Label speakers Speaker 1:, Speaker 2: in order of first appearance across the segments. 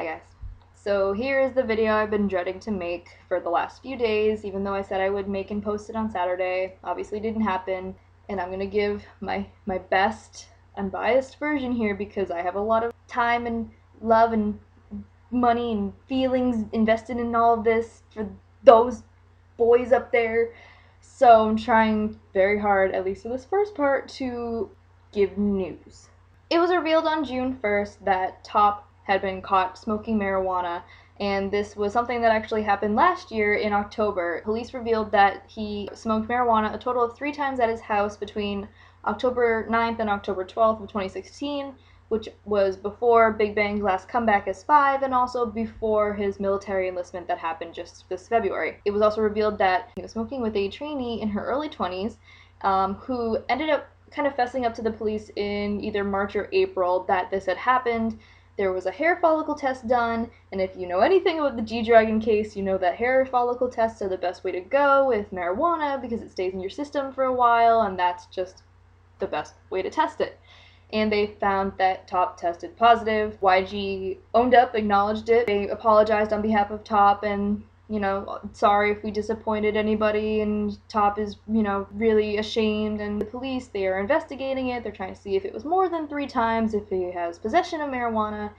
Speaker 1: guys. So here's the video I've been dreading to make for the last few days, even though I said I would make and post it on Saturday. Obviously didn't happen, and I'm gonna give my best unbiased version here because I have a lot of time and love and money and feelings invested in all of this for those boys up there. So I'm trying very hard, at least for this first part, to give news. It was revealed on June 1st that Top had been caught smoking marijuana, and this was something that actually happened last year in October. Police revealed that he smoked marijuana a total of 3 times at his house between October 9th and October 12th of 2016, which was before BigBang's last comeback as Five, and also before his military enlistment that happened just this February. It was also revealed that he was smoking with a trainee in her early 20s, who ended up kind of fessing up to the police in either March or April that this had happened. There was a hair follicle test done, and if you know anything about the G-Dragon case, you know that hair follicle tests are the best way to go with marijuana because it stays in your system for a while, and that's just the best way to test it. And they found that Top tested positive. YG owned up, acknowledged it. They apologized on behalf of Top and, sorry if we disappointed anybody, and Top is, really ashamed. And the police, they are investigating it. They're trying to see if it was more than 3 times, if he has possession of marijuana.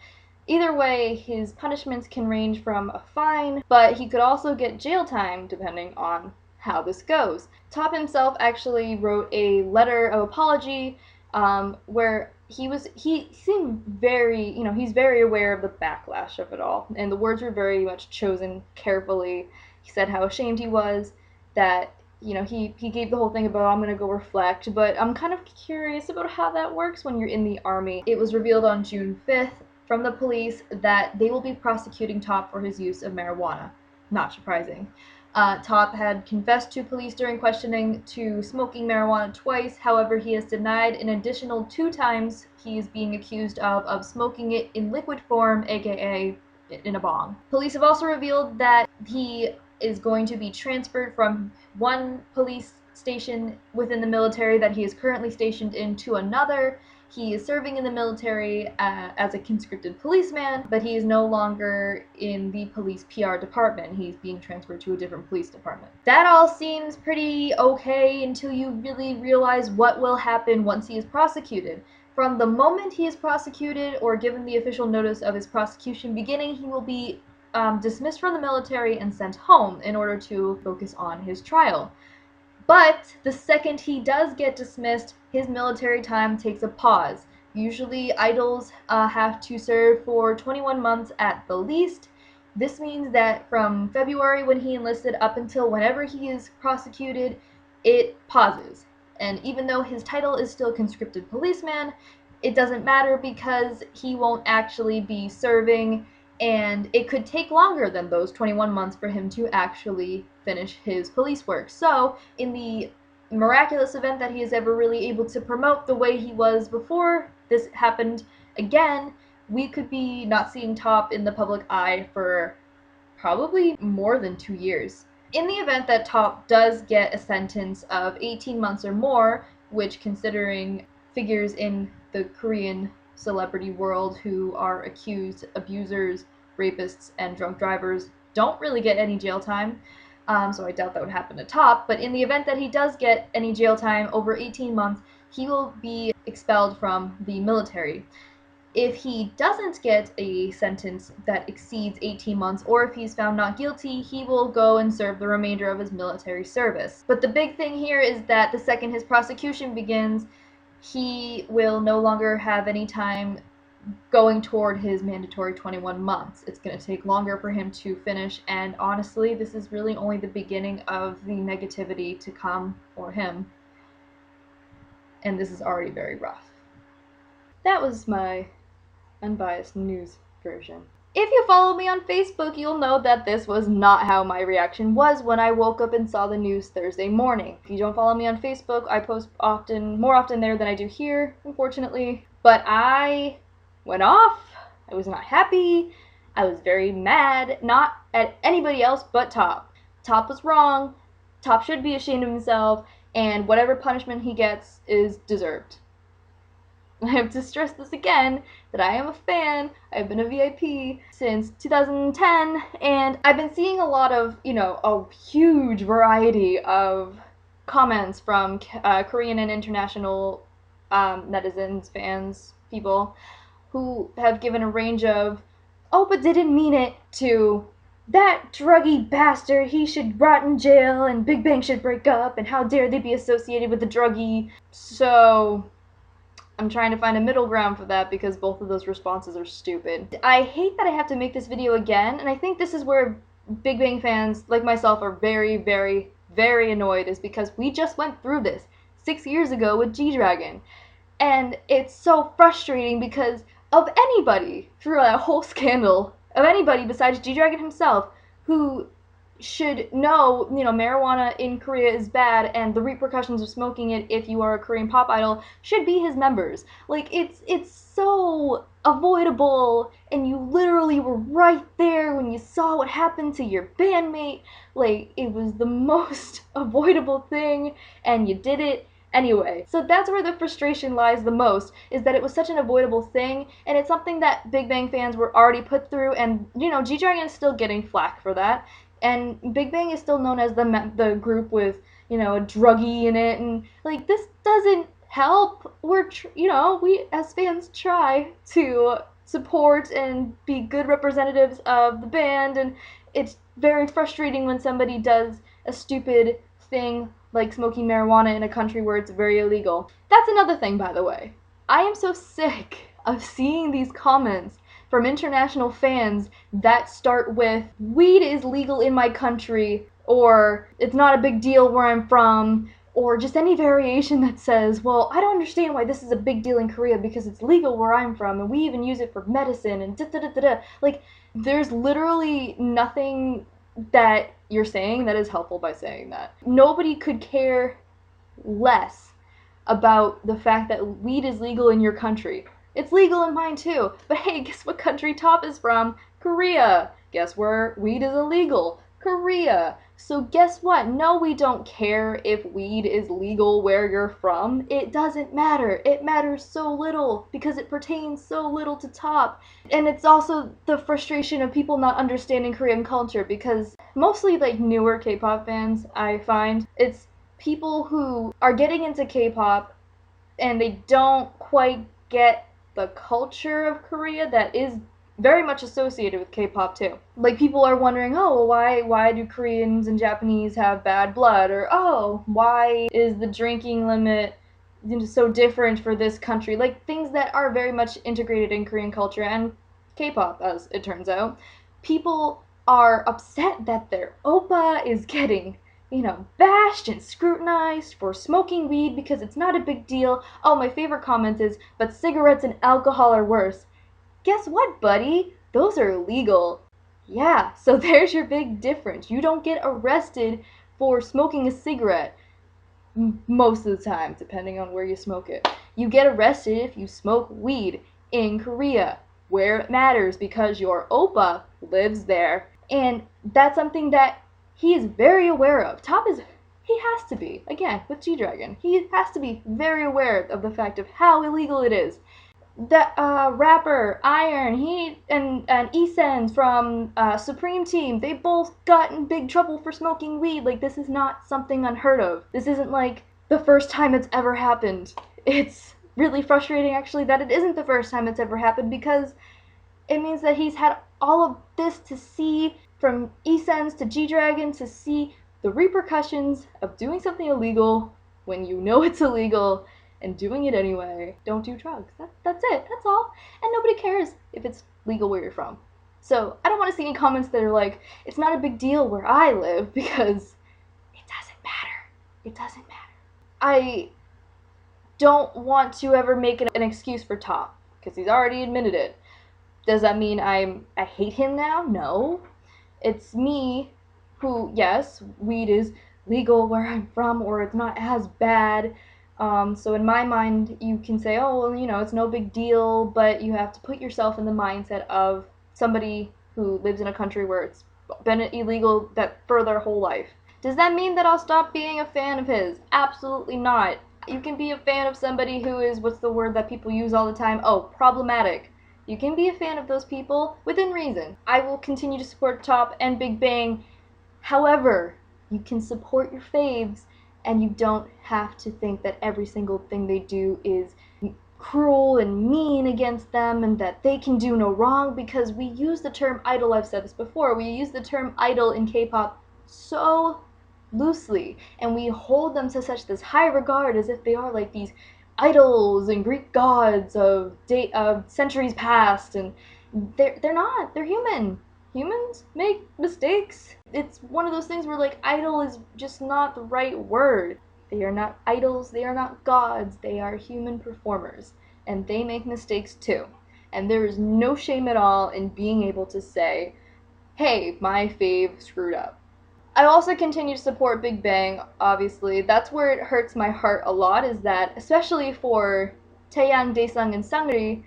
Speaker 1: Either way, his punishments can range from a fine, but he could also get jail time depending on how this goes. Top himself actually wrote a letter of apology where he seemed very, he's very aware of the backlash of it all, and the words were very much chosen carefully. He said how ashamed he was, that, he gave the whole thing about, I'm gonna go reflect, but I'm kind of curious about how that works when you're in the army. It was revealed on June 5th from the police that they will be prosecuting Top for his use of marijuana. Not surprising. Top had confessed to police during questioning to smoking marijuana twice. However, he has denied an additional 2 times he is being accused of smoking it in liquid form, aka in a bong. Police have also revealed that he is going to be transferred from one police station within the military that he is currently stationed in to another. He is serving in the military as a conscripted policeman, but he is no longer in the police PR department. He's being transferred to a different police department. That all seems pretty okay until you really realize what will happen once he is prosecuted. From the moment he is prosecuted or given the official notice of his prosecution beginning, he will be dismissed from the military and sent home in order to focus on his trial. But the second he does get dismissed, his military time takes a pause. Usually idols have to serve for 21 months at the least. This means that from February when he enlisted up until whenever he is prosecuted, it pauses. And even though his title is still conscripted policeman, it doesn't matter because he won't actually be serving, and it could take longer than those 21 months for him to actually finish his police work. So, in the miraculous event that he is ever really able to promote the way he was before this happened again, we could be not seeing Top in the public eye for probably more than 2 years. In the event that Top does get a sentence of 18 months or more, which, considering figures in the Korean celebrity world who are accused abusers, rapists, and drunk drivers, don't really get any jail time, so I doubt that would happen to Top. But in the event that he does get any jail time over 18 months, he will be expelled from the military. If he doesn't get a sentence that exceeds 18 months, or if he's found not guilty, he will go and serve the remainder of his military service. But the big thing here is that the second his prosecution begins, he will no longer have any time going toward his mandatory 21 months. It's going to take longer for him to finish, and honestly, this is really only the beginning of the negativity to come for him. And this is already very rough. That was my unbiased news version. If you follow me on Facebook, you'll know that this was not how my reaction was when I woke up and saw the news Thursday morning. If you don't follow me on Facebook, I post more often there than I do here, unfortunately. But I went off. I was not happy. I was very mad, not at anybody else but Top. Top was wrong. Top should be ashamed of himself, and whatever punishment he gets is deserved. I have to stress this again, that I am a fan. I've been a VIP since 2010, and I've been seeing a lot of, a huge variety of comments from Korean and international netizens, fans, people, who have given a range of, oh, but didn't mean it, to that druggy bastard, he should rot in jail, and Big Bang should break up, and how dare they be associated with the druggy. So I'm trying to find a middle ground for that because both of those responses are stupid. I hate that I have to make this video again, and I think this is where Big Bang fans like myself are very, very, very annoyed, is because we just went through this 6 years ago with G-Dragon. And it's so frustrating because of anybody through that whole scandal, of anybody besides G-Dragon himself, who should know, marijuana in Korea is bad, and the repercussions of smoking it if you are a Korean pop idol should be his members. Like, it's so avoidable, and you literally were right there when you saw what happened to your bandmate. Like, it was the most avoidable thing, and you did it anyway. So that's where the frustration lies the most, is that it was such an avoidable thing, and it's something that Big Bang fans were already put through, and, G-Dragon is still getting flack for that, and Big Bang is still known as the group with, a druggie in it, and, like, this doesn't help. We as fans try to support and be good representatives of the band, and it's very frustrating when somebody does a stupid thing like smoking marijuana in a country where it's very illegal. That's another thing, by the way. I am so sick of seeing these comments from international fans that start with, weed is legal in my country, or it's not a big deal where I'm from, or just any variation that says, well, I don't understand why this is a big deal in Korea because it's legal where I'm from, and we even use it for medicine, and da-da-da-da-da. Like, there's literally nothing that you're saying that is helpful by saying that. Nobody could care less about the fact that weed is legal in your country. It's legal in mine too. But hey, guess what country Top is from? Korea. Guess where weed is illegal? Korea. So guess what? No, we don't care if weed is legal where you're from. It doesn't matter. It matters so little because it pertains so little to Top. And it's also the frustration of people not understanding Korean culture, because mostly like newer K-pop fans, I find, it's people who are getting into K-pop and they don't quite get the culture of Korea that is very much associated with K-pop too. Like, people are wondering, oh, why do Koreans and Japanese have bad blood? Or, oh, why is the drinking limit so different for this country? Like, things that are very much integrated in Korean culture and K-pop, as it turns out. People are upset that their oppa is getting, bashed and scrutinized for smoking weed because it's not a big deal. Oh, my favorite comment is, but cigarettes and alcohol are worse. Guess what, buddy? Those are illegal. Yeah, so there's your big difference. You don't get arrested for smoking a cigarette most of the time, depending on where you smoke it. You get arrested if you smoke weed in Korea, where it matters because your oppa lives there. And that's something that he is very aware of. He has to be, again, with G-Dragon, he has to be very aware of the fact of how illegal it is. That rapper Iron, he and Esens from Supreme Team, they both got in big trouble for smoking weed. Like, this is not something unheard of. This isn't like the first time it's ever happened. It's really frustrating, actually, that it isn't the first time it's ever happened, because it means that he's had all of this to see, from Esens to G-Dragon, to see the repercussions of doing something illegal when you know it's illegal, and doing it anyway. Don't do drugs. That's it. That's all. And nobody cares if it's legal where you're from. So I don't want to see any comments that are like, it's not a big deal where I live, because it doesn't matter. It doesn't matter. I don't want to ever make an excuse for Top, because he's already admitted it. Does that mean I hate him now? No. It's me who, yes, weed is legal where I'm from, or it's not as bad. So in my mind, you can say, oh, well, it's no big deal, but you have to put yourself in the mindset of somebody who lives in a country where it's been illegal for their whole life. Does that mean that I'll stop being a fan of his? Absolutely not. You can be a fan of somebody who is, what's the word that people use all the time? Oh, problematic. You can be a fan of those people within reason. I will continue to support Top and Big Bang. However, you can support your faves, and you don't have to think that every single thing they do is cruel and mean against them and that they can do no wrong, because we use the term idol, I've said this before, we use the term idol in K-pop so loosely, and we hold them to such this high regard as if they are like these idols and Greek gods of centuries past, and they're not. They're human. Humans make mistakes. It's one of those things where, like, idol is just not the right word. They are not idols, they are not gods, they are human performers, and they make mistakes too. And there is no shame at all in being able to say, hey, my fave screwed up. I also continue to support Big Bang, obviously. That's where it hurts my heart a lot, is that, especially for Taeyang, Daesung, and Seungri,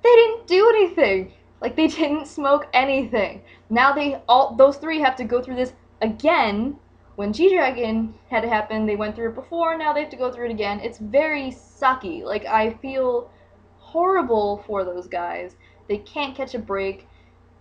Speaker 1: they didn't do anything. Like, they didn't smoke anything. Now those three have to go through this again. When G-Dragon had it happen, they went through it before, now they have to go through it again. It's very sucky. Like, I feel horrible for those guys. They can't catch a break,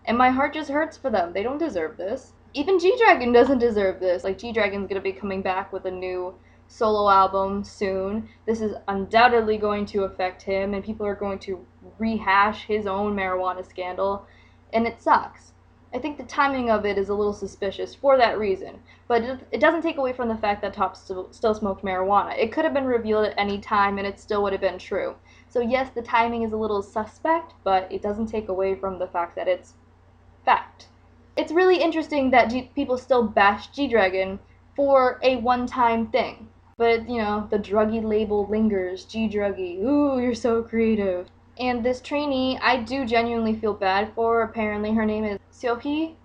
Speaker 1: and my heart just hurts for them. They don't deserve this. Even G-Dragon doesn't deserve this. Like, G-Dragon's gonna be coming back with a new solo album soon. This is undoubtedly going to affect him, and people are going to rehash his own marijuana scandal, and it sucks. I think the timing of it is a little suspicious for that reason, but it doesn't take away from the fact that Top still smoked marijuana. It could have been revealed at any time, and it still would have been true. So yes, the timing is a little suspect, but it doesn't take away from the fact that it's fact. It's really interesting that people still bash G-Dragon for a one-time thing. But, you know, the druggy label lingers. G-Druggy, ooh, you're so creative. And this trainee, I do genuinely feel bad for. Apparently her name is Seohee.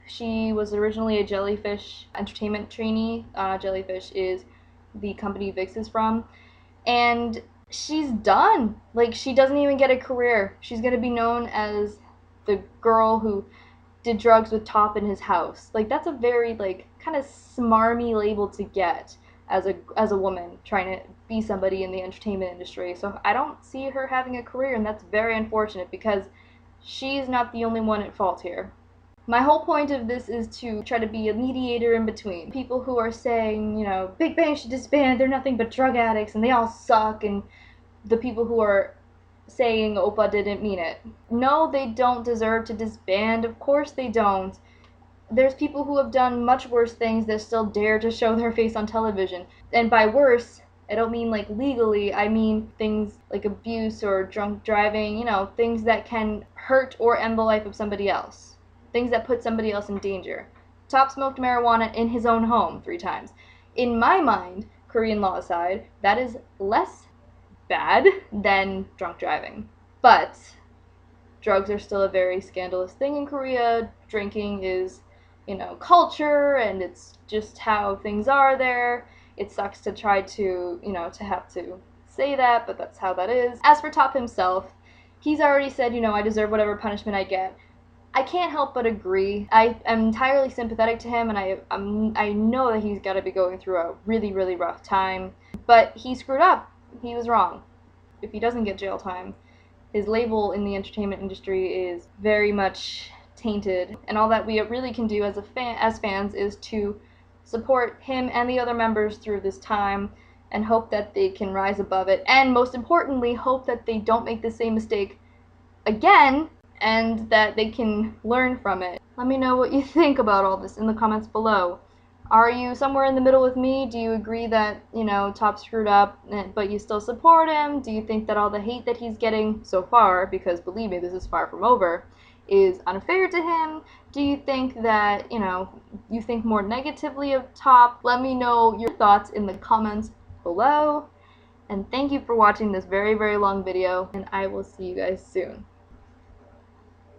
Speaker 1: She was originally a Jellyfish entertainment trainee. Jellyfish is the company VIX is from. And she's done. Like, she doesn't even get a career. She's gonna be known as the girl who did drugs with Top in his house. Like, that's a very, like, kind of smarmy label to get as a woman trying to be somebody in the entertainment industry. So I don't see her having a career, and that's very unfortunate because she's not the only one at fault here. My whole point of this is to try to be a mediator in between people who are saying, you know, Big Bang should disband, they're nothing but drug addicts and they all suck, and the people who are saying Oppa didn't mean it. No, they don't deserve to disband. Of course they don't. There's people who have done much worse things that still dare to show their face on television. And by worse, I don't mean like legally, I mean things like abuse or drunk driving, you know, things that can hurt or end the life of somebody else. Things that put somebody else in danger. Top smoked marijuana in his own home 3 times. In my mind, Korean law aside, that is less bad than drunk driving. But drugs are still a very scandalous thing in Korea. Drinking is, you know, culture, and it's just how things are there. It sucks to try to, you know, to have to say that, but that's how that is. As for Top himself, he's already said, you know, I deserve whatever punishment I get. I can't help but agree. I am entirely sympathetic to him, and I know that he's got to be going through a really, really rough time. But he screwed up. He was wrong. If he doesn't get jail time, his label in the entertainment industry is very much tainted, and all that we really can do as fans is to support him and the other members through this time and hope that they can rise above it, and most importantly, hope that they don't make the same mistake again and that they can learn from it. Let me know what you think about all this in the comments below. Are you somewhere in the middle with me? Do you agree that, you know, Top screwed up, but you still support him? Do you think that all the hate that he's getting so far, because believe me, this is far from over, is unfair to him? Do you think that, you know, you think more negatively of Top? Let me know your thoughts in the comments below. And thank you for watching this very, very long video, and I will see you guys soon.